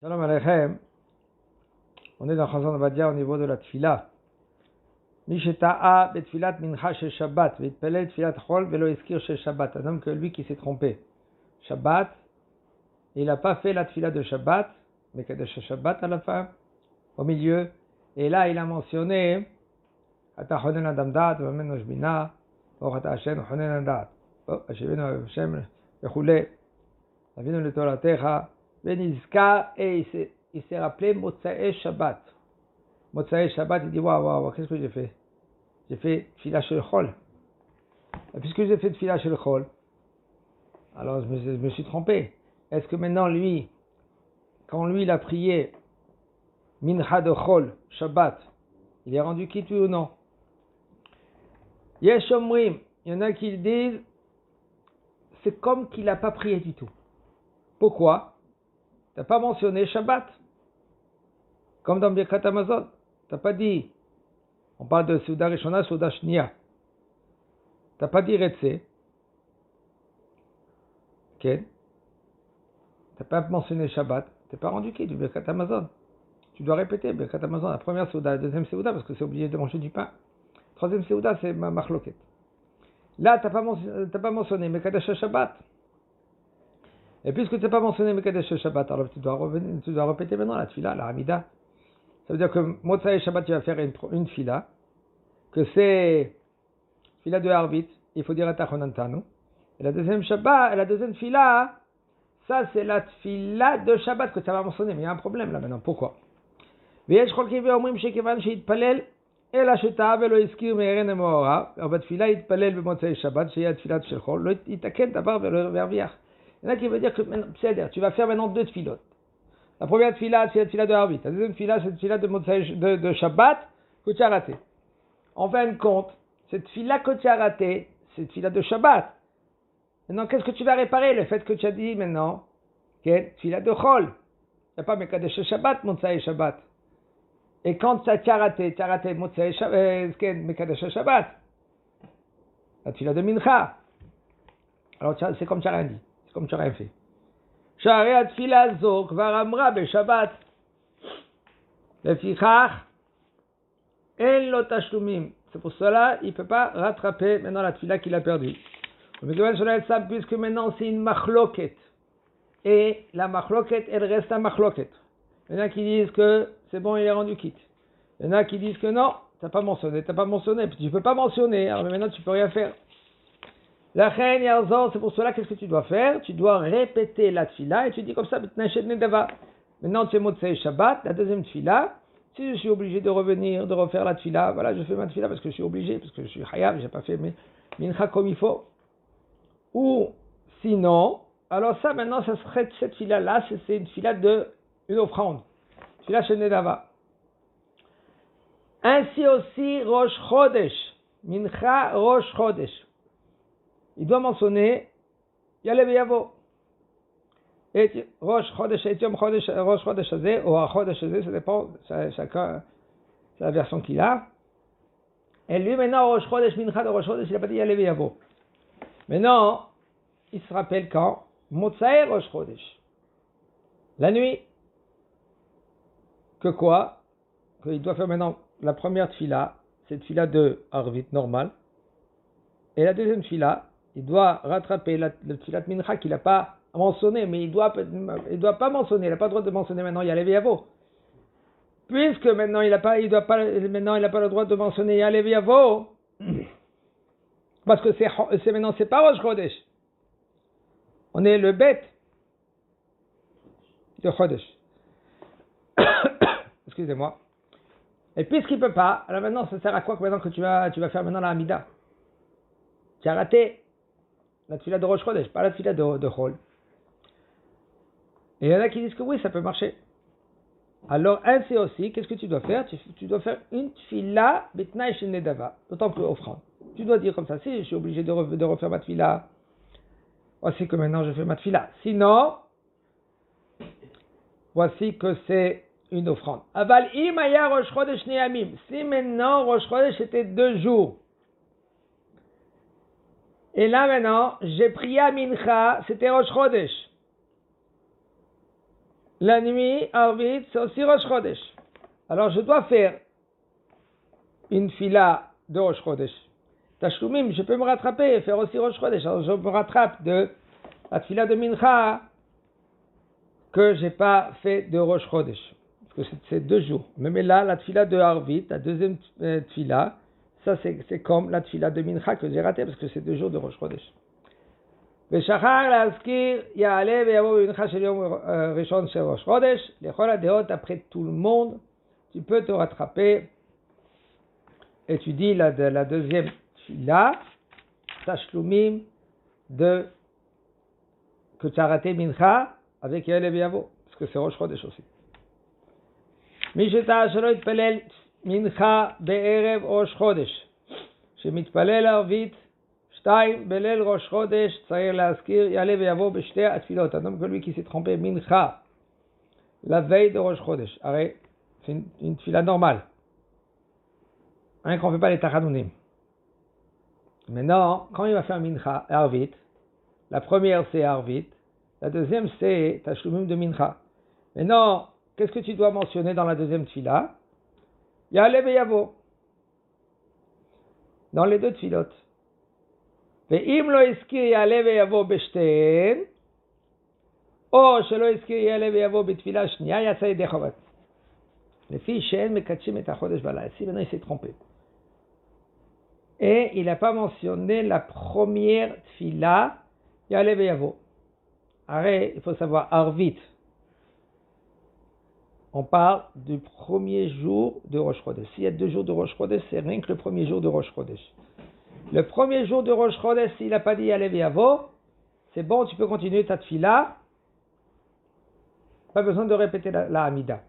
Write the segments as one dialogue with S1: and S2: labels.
S1: Shalom Aleichem. On est dans Chazon Ovadia au niveau de la tfila. Misheta'a betfilat mincha shel Shabbat, vitpelel tfilat chol velo eskir shel Shabbat. Un homme que lui qui s'est trompé. Shabbat, il n'a pas fait la tfila de Shabbat, mais Kadesh Shabbat à la fin, au milieu. Et là, il a mentionné Ata chonen adam da'at, v'amen noshbina, Baruch ata Hashem chonen adam da'at. Hashivenu Hashem, v'chule, avinu l'toratecha, v'nizka, et il s'est rappelé Motsae Shabbat. Motsae Shabbat, il dit waouh, qu'est-ce que j'ai fait? J'ai fait Tfila Shel Chol. Et puisque j'ai fait Tfila Shel Chol, alors je me suis trompé. Est-ce que maintenant lui, quand lui il a prié Mincha de Chol, Shabbat, il est rendu quitte ou non? Yesh Omrim, il y en a qui disent c'est comme qu'il n'a pas prié du tout. Pourquoi? Tu n'as pas mentionné Shabbat. Comme dans Birkat Hamazon. Tu n'as pas dit, on parle de Souda Rishona, Souda Shnia. Tu n'as pas dit Retse. Ok. Tu n'as pas mentionné Shabbat. Tu n'es pas rendu qui du Birkat Hamazon. Tu dois répéter Birkat Hamazon, la première Souda, la deuxième Souda, parce que c'est obligé de manger du pain. Troisième Souda, c'est Machloket. Là, tu n'as pas mentionné Mekadesh Shabbat. Et puisque tu n'as pas mentionné Mekadesh Shabbat, alors tu dois répéter maintenant la Tfila, la Hamida. Ça veut dire que Motsae Shabbat, tu vas faire une Tfila, que c'est Tfila de Harvit, il faut dire Atachonantanu. Et la deuxième Shabbat, la deuxième Tfila, ça c'est la Tfila de Shabbat que tu vas mentionner. Mais il y a un problème là maintenant. Pourquoi? Veyesh chol kivi omrim shekevan sheitpalel el hasheta velo iskir me'eren emohora. En בתפילה יתפלל במוצאי שבת, שיהיה התפילה של חול, לא יתקן דבר ולא ירוויח. Il y en a qui veut dire que tu vas faire maintenant deux tfilotes. La première tfila, c'est la tfila de Harvit. La deuxième tfila, c'est la tfila de Shabbat que tu as raté. En fin de compte, cette tfila que tu as raté, c'est la tfila de Shabbat. Maintenant, qu'est-ce que tu vas réparer? Le fait que tu as dit maintenant, tfila de Chol. Il n'y a pas Mekadesh Shabbat, Motsae Shabbat. Et quand tu as raté Motsae Shabbat, Mekadesh Shabbat. La tfila de Mincha. Alors, c'est comme tu n'as rien dit. C'est comme tu n'as rien fait. Sha'arei atfila zo kvar amra beshabbat. Lefichach en lo tashlumim. C'est pour cela il ne peut pas rattraper maintenant la tfila qu'il a perdue. Puisque maintenant c'est une machloket. Et la machloket, elle reste un machloket. Il y en a qui disent que c'est bon, il est rendu quitte. Il y en a qui disent que non, tu n'as pas mentionné. Tu ne peux pas mentionner, alors maintenant tu ne peux rien faire. La reine Yarzor, c'est pour cela, qu'est-ce que tu dois faire? Tu dois répéter la tfila et tu dis comme ça, maintenant tu es Motsae Shabbat, la deuxième tfila. Si je suis obligé de revenir, de refaire la tfila, voilà, je fais ma tfila parce que je suis obligé, parce que je suis hayab, j'ai pas fait mes mincha comme il faut. Ou sinon, alors ça maintenant, ça serait cette tfila-là, c'est une tfila une offrande. Tfila chez Nedava. Ainsi aussi, Rosh Chodesh, mincha Rosh Chodesh. Il doit mentionner Yalev Yavo. Et Rosh Chodesh, et Yom Chodesh, Rosh Chodesh Hazeh, ou Chodesh Hazeh, ça dépend, chacun, c'est la version qu'il a. Et lui, maintenant, Rosh Chodesh, Mincha de Rosh Chodesh, il n'a pas dit Yalev Yavo. Maintenant, il se rappelle quand Motsae Rosh Chodesh. La nuit. Que quoi? Qu'il doit faire maintenant la première tfila, c'est tfila de Harvit normal. Et la deuxième tfila, il doit rattraper le tfilat mincha qu'il n'a pas mentionné, mais il doit pas mentionner, il n'a pas le droit de mentionner maintenant Yalev Yavo. Puisque maintenant il n'a pas le droit de mentionner Yalev Yavo, parce que c'est pas Rosh Chodesh. On est le bête de Chodesh. Excusez-moi. Et puisqu'il ne peut pas, alors maintenant ça sert à quoi que maintenant que tu vas faire maintenant la Hamida? Tu as raté la tfila de Rosh Chodesh, pas la tfila de Chol. Et il y en a qui disent que oui, ça peut marcher. Alors, ainsi aussi, qu'est-ce que tu dois faire? Tu dois faire une tfila betnaï shel nedava, autant que offrande. Tu dois dire comme ça, si je suis obligé de refaire ma tfila, voici que maintenant je fais ma tfila. Sinon, voici que c'est une offrande. Aval imaya Rosh Chodesh neyamim. Si maintenant Rosh Chodesh c'était 2 jours. Et là maintenant, j'ai prié à Mincha, c'était Rosh Chodesh. La nuit, Arvit, c'est aussi Rosh Chodesh. Alors je dois faire une fila de Rosh Chodesh. Tashlumim, je peux me rattraper et faire aussi Rosh Chodesh. Alors je me rattrape de la fila de Mincha que j'ai pas fait de Rosh Chodesh. Parce que c'est 2 jours. Mais là, la fila de Arvit, la deuxième fila, ça c'est comme la fila de Mincha que j'ai raté parce que c'est 2 jours de Rosh Chodesh. ושכח להזכיר יעלה ויבוא במנחה של יום ראשון של ראש חודש לכל הדעות après tout le monde tu peux te rattraper et tu dis la deuxième fila tashlumim de que tu as raté mincha avec יעלה ויבוא parce que c'est ראש חודש aussi מי שטעה שלא יתפלל מנחה בערב ראש חודש שמתפלל ערבית 2 בליל ראש חודש צריך להזכיר יעלה ויבוא בשתי התפילות. Un homme que lui qui s'est trompé mincha la veille de Rosh Chodesh. Arrête, c'est une tfila normale. Rien qu'on ne fait pas les tachanunim. Maintenant, quand il va faire mincha, arvit, la première c'est arvit, la deuxième c'est tashlumim de mincha. Maintenant, qu'est-ce que tu dois mentionner dans la deuxième tfila? Ya'ale ve'yavo. Dans les 2 tfilotes. ואם לא הזכיר יעלה ויבוא בשתיהן, או שלא הזכיר יעלה ויבוא בתפילה שנייה, יצא ידי חובת. לפי שאין מקדשים את החודש בלילה. Si maintenant il s'est trompé. Et il n'a pas mentionné la première tfila, ya'ale ve'yavo. Arrête, il faut savoir, Arvit. On parle du premier jour de Rosh Chodesh. S'il y a 2 jours de Rosh Chodesh, c'est rien que le premier jour de Rosh Chodesh. Le premier jour de Rosh Chodesh, s'il n'a pas dit Ya'ale ve'yavo, c'est bon, tu peux continuer ta tfila. Pas besoin de répéter la Hamida.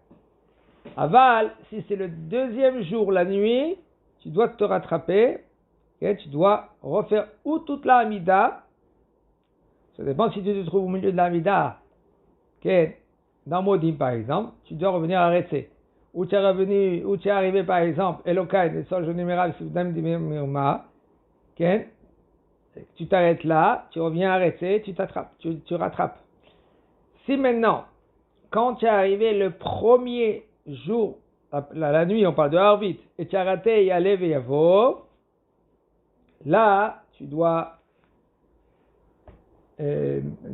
S1: Aval, si c'est le deuxième jour, la nuit, tu dois te rattraper et tu dois refaire ou toute la Hamida. Ça dépend si tu te trouves au milieu de la Hamida. Dans Modim, par exemple, tu dois revenir à Retsé. Ou tu es arrivé, par exemple, Elokai, le sol numéral, Soudam Dimirma. Tu t'arrêtes là, tu reviens arrêter, tu rattrapes. Si maintenant, quand tu es arrivé le premier jour, la nuit, on parle de Arvit, et tu as raté Ya'ale ve'yavo, là, tu dois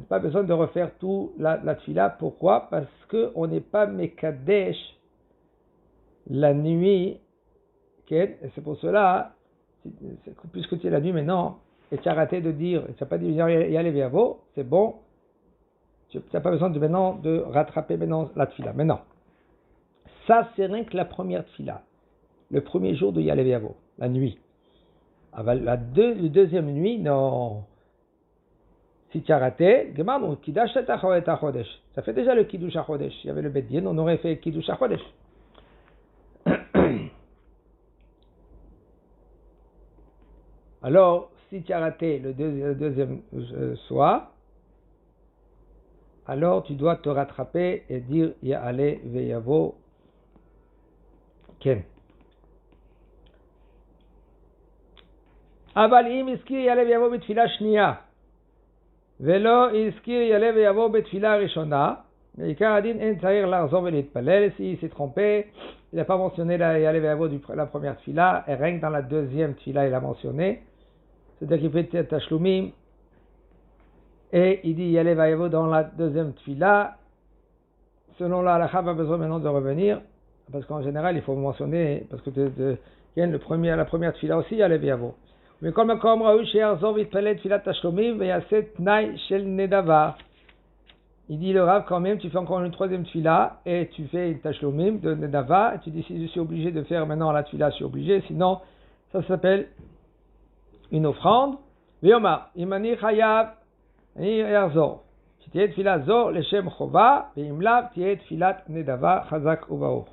S1: pas besoin de refaire tout la tfila. Pourquoi? Parce qu'on n'est pas mekadesh la nuit, et c'est pour cela, puisque tu es la nuit maintenant, et tu as raté de dire, tu n'as pas dit Ya'ale ve'yavo, c'est bon, tu n'as pas besoin maintenant de rattraper maintenant la tfila. Maintenant, ça c'est rien que la première tfila, le premier jour de Ya'ale ve'yavo, la nuit. La deuxième nuit, non. Si tu as raté, ça fait déjà le Kiddush HaChodesh. Il y avait le Bet Din, on aurait fait Kiddush HaChodesh. Alors, si tu as raté le deuxième soir, alors tu dois te rattraper et dire Ya'ale ve'yavo Ken. אבל אם הזכיר יעלה ויבוא בתפילה שנייה ולא הזכיר יעלה ויבוא בתפילה ראשונה, בעיקר הדין אין צריך לחזור ולהתפלל. Si il s'est trompé, il n'a pas mentionné la יעלה ויבוא de la première tfila, et rien que dans la deuxième tfila il a mentionné, c'est-à-dire qu'il fait tashlumim et il dit יעלה ויבוא dans la deuxième tfila. Selon la halakha, pas besoin maintenant de revenir, parce qu'en général il faut mentionner, parce que la première tfila aussi יעלה ויבוא. מכל מקום ראוי שיחזור ויתפלל תפילת תשלומים ויעשה תנאי של נדבה. Il dit le Rav, quand même, tu fais encore une troisième tfila et tu fais une tashlomim de nedava, et tu dis si je suis obligé de faire maintenant la tfila, je suis obligé, sinon ça s'appelle une offrande. ויאמר, אם אני חייב, אני אחזור. שתהיה תפילת זו לשם חובה, ואם לאו תהיה תפילת נדבה, חזק וברוך.